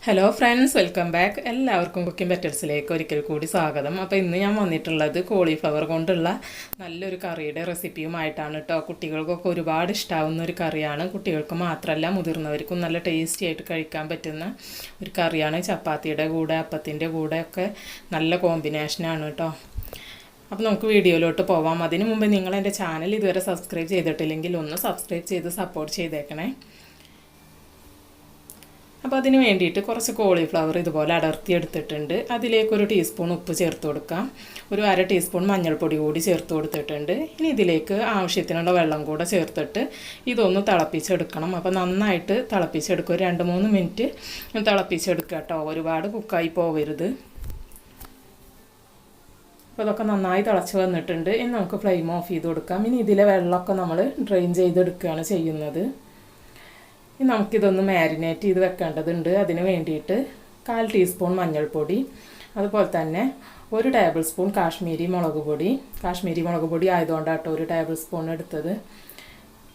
Hello friends, welcome back. എല്ലാവർക്കും cooking പെറ്റൽസിലേക്ക് ഒരിക്കൽ കൂടി സ്വാഗതം. അപ്പോൾ ഇന്ന് ഞാൻ വന്നിട്ടുള്ളത് കോളിഫ്ലവർ കൊണ്ടുള്ള നല്ലൊരു കറിയുടെ റെസിപ്പിയുമായിട്ടാണ് കേട്ടോ. കുട്ടികൾക്കൊക്കെ ഒരുപാട് ഇഷ്ടമാവുന്ന ഒരു കറിയാണ്. കുട്ടികൾക്ക് മാത്രമല്ല മുതിർന്നവർക്കും നല്ല ടേസ്റ്റി ആയിട്ട് കഴിക്കാൻ പറ്റുന്ന ഒരു കറിയാണ്. ചപ്പാത്തിയുടെ കൂടെ അപ്പത്തിൻ്റെ കൂടെ ഒക്കെ നല്ല കോമ്പിനേഷനാണ് കേട്ടോ. അപ്പോൾ നമുക്ക് വീഡിയോയിലോട്ട് പോവാം. അതിന് മുമ്പ് നിങ്ങൾ എൻ്റെ ചാനൽ ഇതുവരെ സബ്സ്ക്രൈബ് ചെയ്തിട്ടില്ലെങ്കിൽ ഒന്ന് സബ്സ്ക്രൈബ് ചെയ്ത് സപ്പോർട്ട് ചെയ്തേക്കണേ. അപ്പോൾ അതിന് വേണ്ടിയിട്ട് കുറച്ച് കോളിഫ്ലവർ ഇതുപോലെ അടർത്തി എടുത്തിട്ടുണ്ട്. അതിലേക്കൊരു ടീസ്പൂൺ ഉപ്പ് ചേർത്ത് കൊടുക്കാം. ഒരു അര ടീസ്പൂൺ മഞ്ഞൾപ്പൊടി കൂടി ചേർത്ത് കൊടുത്തിട്ടുണ്ട്. ഇനി ഇതിലേക്ക് ആവശ്യത്തിനുള്ള വെള്ളം കൂടെ ചേർത്തിട്ട് ഇതൊന്ന് തിളപ്പിച്ചെടുക്കണം. അപ്പോൾ നന്നായിട്ട് തിളപ്പിച്ചെടുക്കുക. 2-3 മിനിറ്റ് തിളപ്പിച്ചെടുക്കുക കേട്ടോ. ഒരുപാട് കുക്കായി പോവരുത്. അപ്പോൾ അതൊക്കെ നന്നായി തിളച്ച് വന്നിട്ടുണ്ട്. ഇനി നമുക്ക് ഫ്ലെയിം ഓഫ് ചെയ്ത് കൊടുക്കാം. ഇനി ഇതിലെ വെള്ളമൊക്കെ നമ്മൾ ഡ്രെയിൻ ചെയ്തെടുക്കുകയാണ് ചെയ്യുന്നത്. ഇനി നമുക്കിതൊന്ന് മാരിനേറ്റ് ചെയ്ത് വെക്കേണ്ടതുണ്ട്. അതിന് വേണ്ടിയിട്ട് 1/4 ടീസ്പൂൺ മഞ്ഞൾപ്പൊടി, അതുപോലെ തന്നെ 1 ടേബിൾ സ്പൂൺ കാശ്മീരി മുളക് പൊടി ആയതുകൊണ്ടാട്ടോ 1 ടേബിൾ സ്പൂൺ എടുത്തത്.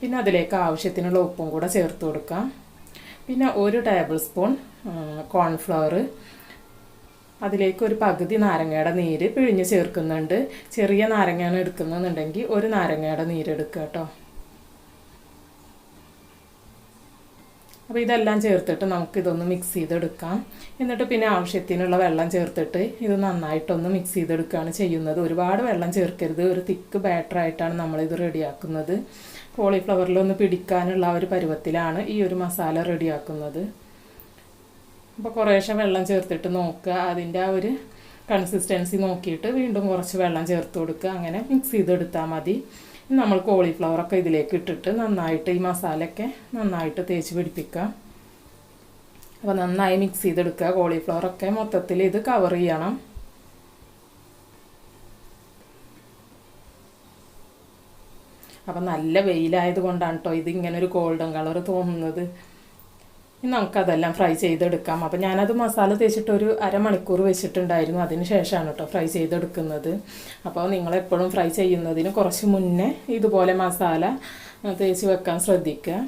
പിന്നെ അതിലേക്ക് ആവശ്യത്തിനുള്ള ഉപ്പും കൂടെ ചേർത്ത് കൊടുക്കാം. പിന്നെ 1 ടേബിൾ സ്പൂൺ കോൺഫ്ലവർ, അതിലേക്ക് ഒരു പകുതി നാരങ്ങയുടെ നീര് പിഴിഞ്ഞ് ചേർക്കുന്നുണ്ട്. ചെറിയ നാരങ്ങയാണ് എടുക്കുന്നുണ്ടെങ്കിൽ 1 നാരങ്ങയുടെ നീരെടുക്കുക കേട്ടോ. അപ്പോൾ ഇതെല്ലാം ചേർത്തിട്ട് നമുക്കിതൊന്ന് മിക്സ് ചെയ്തെടുക്കാം. എന്നിട്ട് പിന്നെ ആവശ്യത്തിനുള്ള വെള്ളം ചേർത്തിട്ട് ഇത് നന്നായിട്ടൊന്ന് മിക്സ് ചെയ്തെടുക്കുകയാണ് ചെയ്യുന്നത്. ഒരുപാട് വെള്ളം ചേർക്കരുത്. ഒരു തിക്ക് ബാറ്ററായിട്ടാണ് നമ്മളിത് റെഡിയാക്കുന്നത്. കോളിഫ്ലവറിലൊന്ന് പിടിക്കാനുള്ള ഒരു പരുവത്തിലാണ് ഈ ഒരു മസാല റെഡിയാക്കുന്നത്. അപ്പോൾ കുറേശ്ശെ വെള്ളം ചേർത്തിട്ട് നോക്കുക. അതിൻ്റെ ആ ഒരു കൺസിസ്റ്റൻസി നോക്കിയിട്ട് വീണ്ടും കുറച്ച് വെള്ളം ചേർത്ത് കൊടുക്കുക. അങ്ങനെ മിക്സ് ചെയ്തെടുത്താൽ മതി. നമ്മൾ കോളിഫ്ലവറൊക്കെ ഇതിലേക്ക് ഇട്ടിട്ട് നന്നായിട്ട് ഈ മസാലയൊക്കെ നന്നായിട്ട് തേച്ച് പിടിപ്പിക്കുക. അപ്പോൾ നന്നായി മിക്സ് ചെയ്തെടുക്കുക. കോളിഫ്ലവറൊക്കെ മൊത്തത്തിൽ ഇത് കവർ ചെയ്യണം. അപ്പോൾ നല്ല വെയിലായത് കൊണ്ടാണ് കേട്ടോ ഇതിങ്ങനൊരു ഗോൾഡൻ കളർ തോന്നുന്നത്. ഇനി നമുക്കതെല്ലാം ഫ്രൈ ചെയ്തെടുക്കാം. അപ്പോൾ ഞാനത് മസാല തേച്ചിട്ട് ഒരു അരമണിക്കൂർ വെച്ചിട്ടുണ്ടായിരുന്നു. അതിന് ശേഷമാണ് കേട്ടോ ഫ്രൈ ചെയ്തെടുക്കുന്നത്. അപ്പോൾ നിങ്ങളെപ്പോഴും ഫ്രൈ ചെയ്യുന്നതിന് കുറച്ച് മുന്നേ ഇതുപോലെ മസാല തേച്ച് വെക്കാൻ ശ്രദ്ധിക്കുക.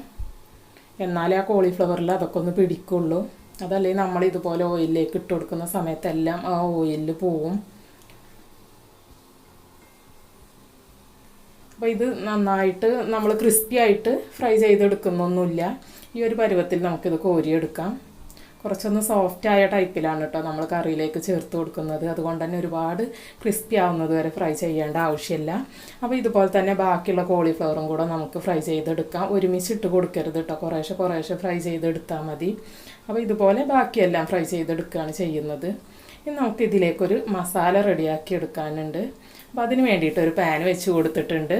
എന്നാലേ ആ കോളിഫ്ലവറിൽ അതൊക്കെ ഒന്ന് പിടിക്കുള്ളൂ. അതല്ലെങ്കിൽ നമ്മൾ ഇതുപോലെ ഓയിലിലേക്ക് ഇട്ട് കൊടുക്കുന്ന സമയത്തെല്ലാം ആ ഓയിലിൽ പോവും. അപ്പോൾ ഇത് നന്നായിട്ട് നമ്മൾ ക്രിസ്പി ആയിട്ട് ഫ്രൈ ചെയ്തെടുക്കുന്നൊന്നുമില്ല. ഈ ഒരു പരുവത്തിൽ നമുക്കിത് കോരിയെടുക്കാം. കുറച്ചൊന്ന് സോഫ്റ്റായ ടൈപ്പിലാണ് കേട്ടോ നമ്മൾ കറിയിലേക്ക് ചേർത്ത് കൊടുക്കുന്നത്. അതുകൊണ്ട് തന്നെ ഒരുപാട് ക്രിസ്പി ആവുന്നത് വരെ ഫ്രൈ ചെയ്യേണ്ട ആവശ്യമില്ല. അപ്പോൾ ഇതുപോലെ തന്നെ ബാക്കിയുള്ള കോളിഫ്ലവറും കൂടെ നമുക്ക് ഫ്രൈ ചെയ്തെടുക്കാം. ഒരുമിച്ചിട്ട് കൊടുക്കരുത് കേട്ടോ. കുറേശ്ശെ ഫ്രൈ ചെയ്തെടുത്താൽ മതി. അപ്പോൾ ഇതുപോലെ ബാക്കിയെല്ലാം ഫ്രൈ ചെയ്തെടുക്കുകയാണ് ചെയ്യുന്നത്. ഇനി നമുക്ക് ഇതിലേക്കൊരു മസാല റെഡിയാക്കി എടുക്കാനുണ്ട്. അപ്പോൾ അതിന് വേണ്ടിയിട്ട് ഒരു പാൻ വെച്ച് കൊടുത്തിട്ടുണ്ട്.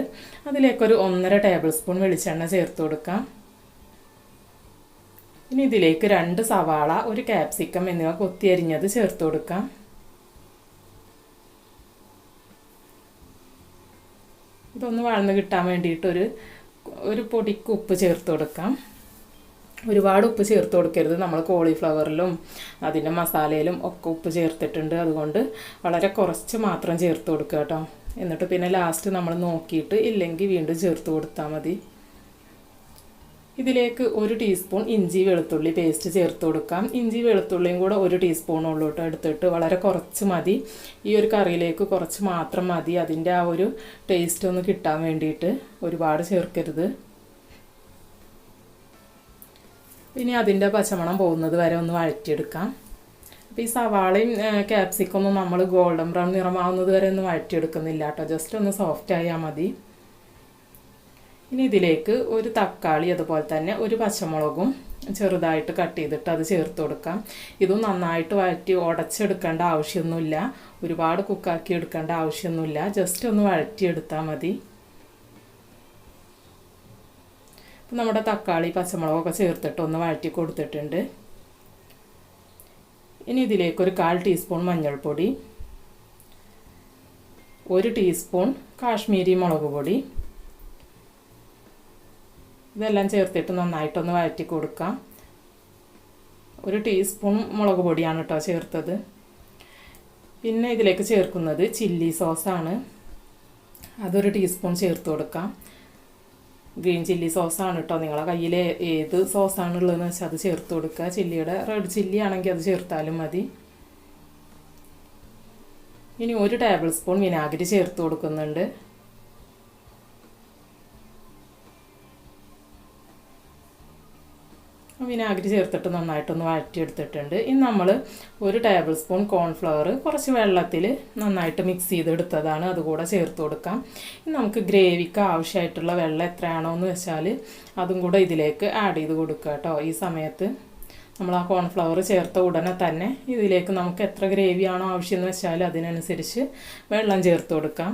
അതിലേക്കൊരു 1.5 ടേബിൾ സ്പൂൺ വെളിച്ചെണ്ണ ചേർത്ത് കൊടുക്കാം. ഇനി ഇതിലേക്ക് 2 സവാള, 1 കാപ്സിക്കം എന്നിവ കൊത്തി അരിഞ്ഞത് ചേർത്ത് കൊടുക്കാം. ഇതൊന്ന് വഴന്ന് കിട്ടാൻ വേണ്ടിയിട്ട് ഒരു പൊടിക്ക് ഉപ്പ് ചേർത്ത് കൊടുക്കാം. ഒരുപാട് ഉപ്പ് ചേർത്ത് കൊടുക്കരുത്. നമ്മൾ കോളിഫ്ലവറിലും അതിൻ്റെ മസാലയിലും ഒക്കെ ഉപ്പ് ചേർത്തിട്ടുണ്ട്. അതുകൊണ്ട് വളരെ കുറച്ച് മാത്രം ചേർത്ത് കൊടുക്കുക കേട്ടോ. എന്നിട്ട് പിന്നെ ലാസ്റ്റ് നമ്മൾ നോക്കിയിട്ട് ഇല്ലെങ്കിൽ വീണ്ടും ചേർത്ത് കൊടുത്താൽ മതി. ഇതിലേക്ക് 1 ടീസ്പൂൺ ഇഞ്ചി വെളുത്തുള്ളി പേസ്റ്റ് ചേർത്ത് കൊടുക്കാം. ഇഞ്ചി വെളുത്തുള്ളിയും കൂടെ 1 ടീസ്പൂണുള്ളൂ കേട്ടോ എടുത്തിട്ട്. വളരെ കുറച്ച് മതി. ഈ ഒരു കറിയിലേക്ക് കുറച്ച് മാത്രം മതി. അതിൻ്റെ ആ ഒരു ടേസ്റ്റ് ഒന്ന് കിട്ടാൻ വേണ്ടിയിട്ട് ഒരുപാട് ചേർക്കരുത്. ഇനി അതിൻ്റെ പച്ചമണം പോകുന്നത് വരെ ഒന്ന് വഴറ്റിയെടുക്കാം. അപ്പോൾ ഈ സവാളയും ക്യാപ്സിക്കൊന്നും നമ്മൾ ഗോൾഡൻ ബ്രൗൺ നിറമാവുന്നത് വരെ ഒന്ന് വഴറ്റിയെടുക്കുന്നില്ല കേട്ടോ. ജസ്റ്റ് ഒന്ന് സോഫ്റ്റ് ആയാൽ മതി. ഇനി ഇതിലേക്ക് 1 തക്കാളി, അതുപോലെ തന്നെ 1 പച്ചമുളകും ചെറുതായിട്ട് കട്ട് ചെയ്തിട്ട് അത് ചേർത്ത് കൊടുക്കാം. ഇതും നന്നായിട്ട് വഴറ്റി ഉടച്ചെടുക്കേണ്ട ആവശ്യമൊന്നുമില്ല. ഒരുപാട് കുക്കാക്കി എടുക്കേണ്ട ആവശ്യമൊന്നുമില്ല. ജസ്റ്റ് ഒന്ന് വഴറ്റിയെടുത്താൽ മതി. നമ്മുടെ തക്കാളി പച്ചമുളകൊക്കെ ചേർത്തിട്ട് ഒന്ന് വഴറ്റി കൊടുത്തിട്ടുണ്ട്. ഇനി ഇതിലേക്കൊരു 1/4 ടീസ്പൂൺ മഞ്ഞൾപ്പൊടി, 1 ടീസ്പൂൺ കാശ്മീരി മുളക് പൊടി, ഇതെല്ലാം ചേർത്തിട്ട് നന്നായിട്ടൊന്ന് വഴറ്റി കൊടുക്കാം. 1 ടീസ്പൂൺ മുളക് പൊടിയാണ് കേട്ടോ ചേർത്തത്. പിന്നെ ഇതിലേക്ക് ചേർക്കുന്നത് ചില്ലി സോസാണ്. അതൊരു ടീസ്പൂൺ ചേർത്ത് കൊടുക്കാം. ഗ്രീൻ ചില്ലി സോസാണ് കേട്ടോ. നിങ്ങളെ കയ്യിൽ ഏത് സോസാണുള്ളതെന്ന് വെച്ചാൽ അത് ചേർത്ത് കൊടുക്കുക. ചില്ലിയുടെ റെഡ് ചില്ലി ആണെങ്കിൽ അത് ചേർത്താലും മതി. ഇനി 1 ടേബിൾ സ്പൂൺ വിനാഗിരി ചേർത്ത് കൊടുക്കുന്നുണ്ട്. വിനാഗിരി ചേർത്തിട്ട് നന്നായിട്ടൊന്ന് വഴറ്റിയെടുത്തിട്ടുണ്ട്. ഇനി നമ്മൾ 1 ടേബിൾ സ്പൂൺ കോൺഫ്ലവർ കുറച്ച് വെള്ളത്തിൽ നന്നായിട്ട് മിക്സ് ചെയ്തെടുത്തതാണ്, അതുകൂടെ ചേർത്ത് കൊടുക്കാം. ഇനി നമുക്ക് ഗ്രേവിക്ക് ആവശ്യമായിട്ടുള്ള വെള്ളം എത്രയാണോ എന്ന് വെച്ചാൽ അതും കൂടെ ഇതിലേക്ക് ആഡ് ചെയ്ത് കൊടുക്കുക കേട്ടോ. ഈ സമയത്ത് നമ്മൾ ആ കോൺഫ്ലവർ ചേർത്ത ഉടനെ തന്നെ ഇതിലേക്ക് നമുക്ക് എത്ര ഗ്രേവിയാണോ ആവശ്യമെന്ന് വെച്ചാൽ അതിനനുസരിച്ച് വെള്ളം ചേർത്ത് കൊടുക്കാം.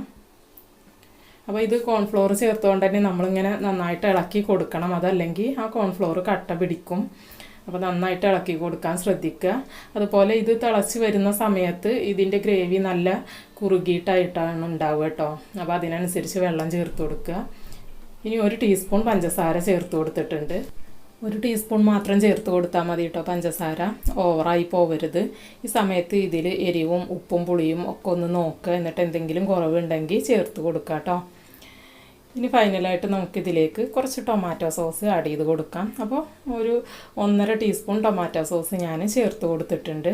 അപ്പോൾ ഇത് കോൺഫ്ലോർ ചേർത്തുകൊണ്ട് തന്നെ നമ്മളിങ്ങനെ നന്നായിട്ട് ഇളക്കി കൊടുക്കണം, അതല്ലെങ്കിൽ ആ കോൺഫ്ലോർ കട്ട പിടിക്കും. അപ്പോൾ നന്നായിട്ട് ഇളക്കി കൊടുക്കാൻ ശ്രദ്ധിക്കുക. അതുപോലെ ഇത് തിളച്ച് വരുന്ന സമയത്ത് ഇതിൻ്റെ ഗ്രേവി നല്ല കുറുകിയിട്ടായിട്ടാണ് ഉണ്ടാവുക കേട്ടോ. അപ്പോൾ അതിനനുസരിച്ച് വെള്ളം ചേർത്ത് കൊടുക്കുക. ഇനി 1 ടീസ്പൂൺ പഞ്ചസാര ചേർത്ത് കൊടുത്തിട്ടുണ്ട്. 1 ടീസ്പൂൺ മാത്രം ചേർത്ത് കൊടുത്താൽ മതി കേട്ടോ പഞ്ചസാര, ഓവറായി പോവരുത്. ഈ സമയത്ത് ഇതിൽ എരിവും ഉപ്പും പുളിയും ഒക്കെ ഒന്ന് നോക്കുക, എന്നിട്ട് എന്തെങ്കിലും കുറവുണ്ടെങ്കിൽ ചേർത്ത് കൊടുക്കുക കേട്ടോ. ഇനി ഫൈനലായിട്ട് നമുക്കിതിലേക്ക് കുറച്ച് ടൊമാറ്റോ സോസ് ആഡ് ചെയ്ത് കൊടുക്കാം. അപ്പോൾ ഒരു 1.5 ടീസ്പൂൺ ടൊമാറ്റോ സോസ് ഞാൻ ചേർത്ത് കൊടുത്തിട്ടുണ്ട്.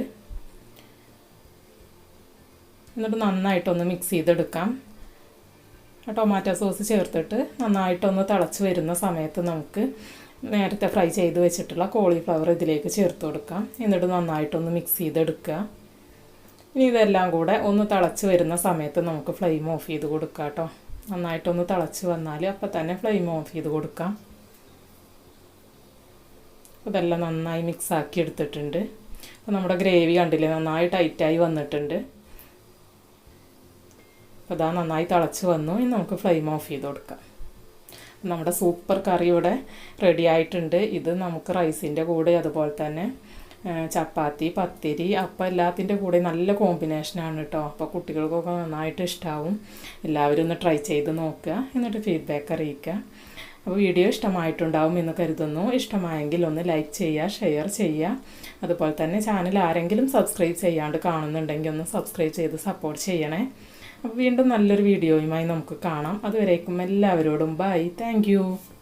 എന്നിട്ട് നന്നായിട്ടൊന്ന് മിക്സ് ചെയ്തെടുക്കാം. ടൊമാറ്റോ സോസ് ചേർത്തിട്ട് നന്നായിട്ടൊന്ന് തിളച്ച് വരുന്ന സമയത്ത് നമുക്ക് നേരത്തെ ഫ്രൈ ചെയ്ത് വെച്ചിട്ടുള്ള കോളിഫ്ലവർ ഇതിലേക്ക് ചേർത്ത് കൊടുക്കാം. എന്നിട്ട് നന്നായിട്ടൊന്ന് മിക്സ് ചെയ്തെടുക്കുക. ഇനി ഇതെല്ലാം കൂടെ ഒന്ന് തിളച്ച് വരുന്ന സമയത്ത് നമുക്ക് ഫ്ലെയിം ഓഫ് ചെയ്ത് കൊടുക്കാം കേട്ടോ. നന്നായിട്ടൊന്ന് തിളച്ച് വന്നാൽ അപ്പം തന്നെ ഫ്ലെയിം ഓഫ് ചെയ്ത് കൊടുക്കാം. ഇതെല്ലാം നന്നായി മിക്സാക്കി എടുത്തിട്ടുണ്ട്. അപ്പോൾ നമ്മുടെ ഗ്രേവി കണ്ടില്ലേ നന്നായി ടൈറ്റായി വന്നിട്ടുണ്ട്. അപ്പോൾ ഇതാ നന്നായി തിളച്ച് വന്നു. ഇനി നമുക്ക് ഫ്ലെയിം ഓഫ് ചെയ്ത് കൊടുക്കാം. നമ്മുടെ സൂപ്പർ കറി ഇവിടെ റെഡി ആയിട്ടുണ്ട്. ഇത് നമുക്ക് റൈസിൻ്റെ കൂടെ അതുപോലെ തന്നെ ചപ്പാത്തി, പത്തിരി, അപ്പം എല്ലാത്തിൻ്റെ കൂടെ നല്ല കോമ്പിനേഷനാണ് കേട്ടോ. അപ്പോൾ കുട്ടികൾക്കൊക്കെ നന്നായിട്ട് ഇഷ്ടമാവും. എല്ലാവരും ഒന്ന് ട്രൈ ചെയ്ത് നോക്കുക, എന്നിട്ട് ഫീഡ്ബാക്ക് അറിയിക്കുക. അപ്പോൾ വീഡിയോ ഇഷ്ടമായിട്ടുണ്ടാവും എന്ന് കരുതുന്നു. ഇഷ്ടമായെങ്കിൽ ഒന്ന് ലൈക്ക് ചെയ്യുക, ഷെയർ ചെയ്യുക. അതുപോലെ തന്നെ ചാനൽ ആരെങ്കിലും സബ്സ്ക്രൈബ് ചെയ്യാണ്ട് കാണുന്നുണ്ടെങ്കിൽ ഒന്ന് സബ്സ്ക്രൈബ് ചെയ്ത് സപ്പോർട്ട് ചെയ്യണേ. അപ്പോൾ വീണ്ടും നല്ലൊരു വീഡിയോയുമായി നമുക്ക് കാണാം. അതുവരേക്കും എല്ലാവരോടും ബൈ. താങ്ക്